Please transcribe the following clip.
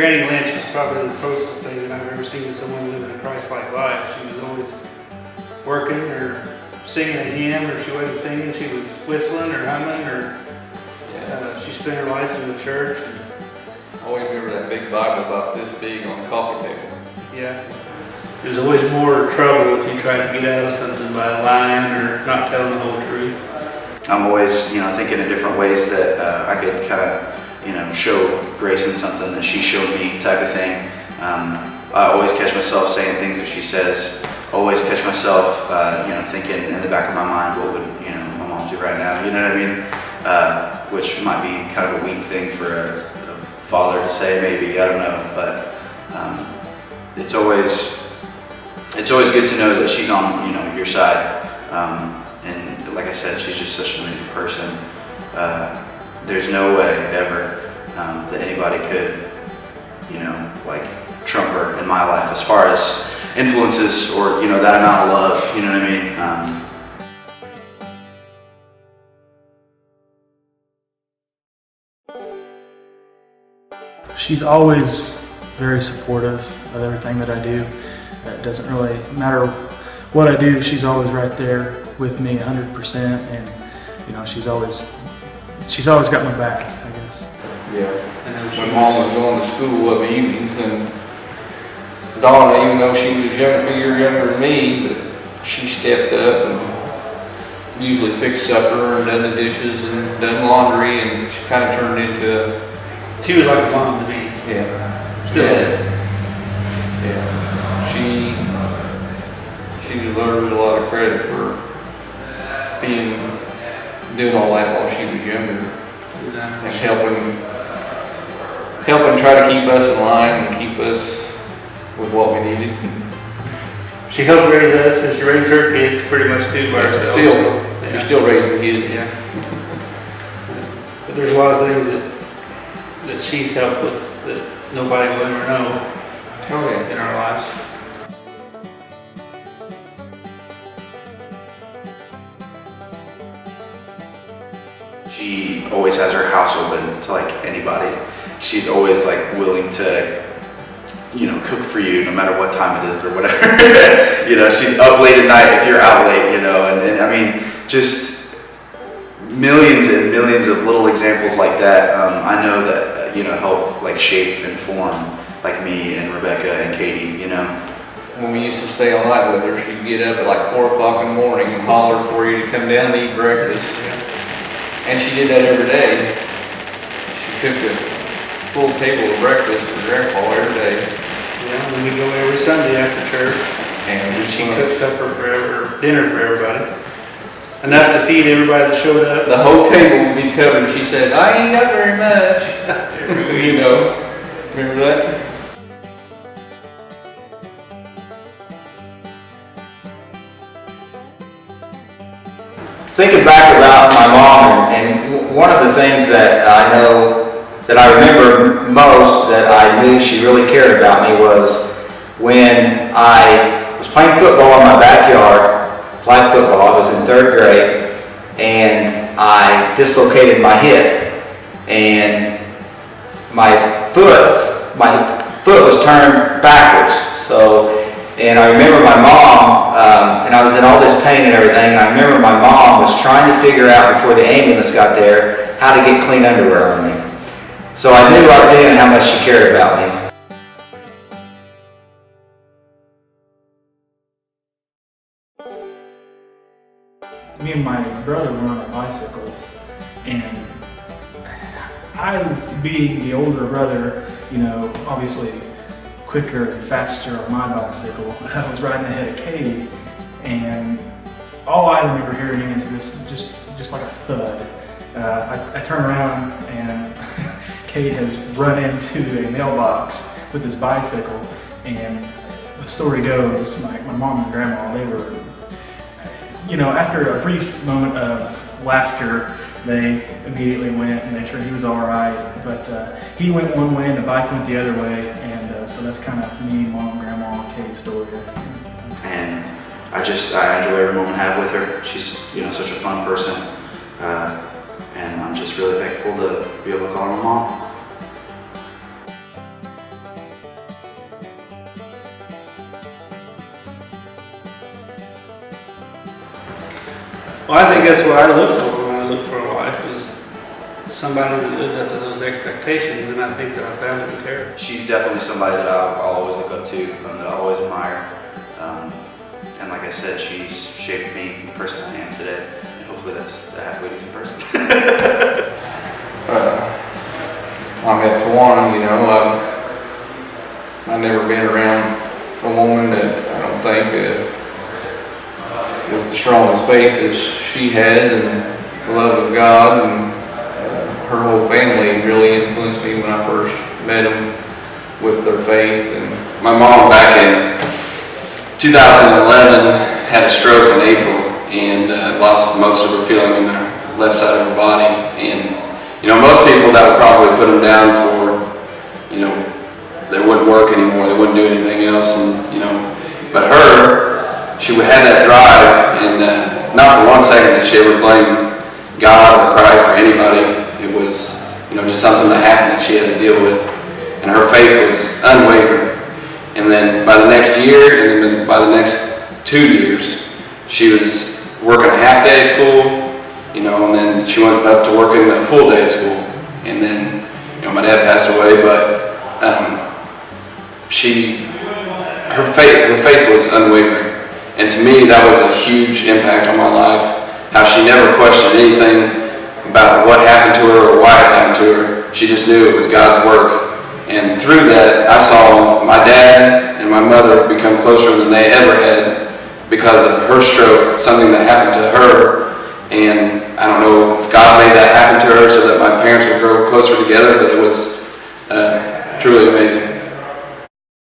Granny Lynch was probably the closest thing that I've ever seen to someone living a Christ-like life. She was always working or singing a hymn, or if she wasn't singing, she was whistling or humming, or she spent her life in the church. I always remember that big Bible about this big on the coffee table. Yeah. There's always more trouble if you try to get out of something by lying or not telling the whole truth. I'm always, thinking in different ways that I could kind of, show grace in something that she showed me, type of thing. I always catch myself saying things that she says. Always catch myself, thinking in the back of my mind, what would, my mom do right now? You know what I mean? Which might be kind of a weak thing for a father to say, maybe, I don't know. But it's always good to know that she's on, your side. And like I said, she's just such an amazing person. There's no way ever that anybody could, trump her in my life as far as influences or, that amount of love, you know what I mean? She's always very supportive of everything that I do. It doesn't really matter what I do, she's always right there with me 100%, and she's always got my back, I guess. Yeah. When Mom was going to school of evenings, and Donna, even though she was a year younger than me, but she stepped up and usually fixed supper and done the dishes and done laundry, and she kind of turned into. She was like a mom to me. Yeah. Still is. Yeah. She deserves a lot of credit for doing all that while she was younger, and helping try to keep us in line and keep us with what we needed. She helped raise us, and she raised her kids pretty much too by herself. She's still raising kids. Yeah. But there's a lot of things that she's helped with that nobody will ever know. Oh yeah. In our lives. She always has her house open to anybody. She's always willing to, cook for you no matter what time it is or whatever. She's up late at night if you're out late, and I mean, just millions and millions of little examples like that. I know that, help shape and form me and Rebecca and Katie, When we used to stay all night with her, she'd get up at 4 o'clock in the morning and holler for you to come down and eat breakfast. And she did that every day. She cooked a full table of breakfast for Grandpa every day. Yeah, and we go every Sunday after church. And she cooked dinner for everybody. Enough to feed everybody that showed up. The whole table would be covered. She said, "I ain't got very much." Remember that? Thinking back about my mom, and one of the things that I know that I remember most that I knew she really cared about me was when I was playing football in my backyard, flag football. I was in 3rd grade, and I dislocated my hip, and my foot was turned backwards. And I remember my mom, and I was in all this pain and everything, and I remember my mom was trying to figure out before the ambulance got there how to get clean underwear on me. So I knew right then how much she cared about me. Me and my brother were on our bicycles, and I, being the older brother, obviously quicker and faster on my bicycle, I was riding ahead of Katie, and all I remember hearing is this just like a thud. I turn around and Kate has run into a mailbox with his bicycle, and the story goes, my mom and grandma, they were, after a brief moment of laughter, they immediately went and made sure he was all right. But he went one way and the bike went the other way, and so that's kind of me, mom, grandma, Kate's story. And I enjoy every moment I have with her. She's such a fun person, and I'm just really thankful to be able to call her my mom. Well, I think that's what I look for when I look for a wife, is somebody that lived up to those expectations, and I think that I found it in Tara. She's definitely somebody that I'll always look up to, that I always admire. And like I said, she's shaped me the person I am today. And hopefully that's a halfway decent person. I met Tawana, you know, I've never been around a woman that I don't think with the strongest faith as she has, and the love of God, and her whole family really influenced me when I first met them with their faith. And my mom back in 2011 had a stroke in April and lost most of her feeling in the left side of her body. And you know, most people that would probably put them down for, you know, they wouldn't work anymore, they wouldn't do anything else, and you know, but her, she had that drive, and not for 1 second did she ever blame God or Christ or anybody. It was, you know, just something that happened that she had to deal with, and her faith was unwavering. And then by the next year, and then by the next 2 years, she was working a half day at school, you know, and then she went up to working a full day at school. And then, you know, my dad passed away, but her faith was unwavering. And to me, that was a huge impact on my life. How she never questioned anything about what happened to her or why it happened to her. She just knew it was God's work. And through that, I saw my dad and my mother become closer than they ever had because of her stroke, something that happened to her. And I don't know if God made that happen to her so that my parents would grow closer together, but it was truly amazing.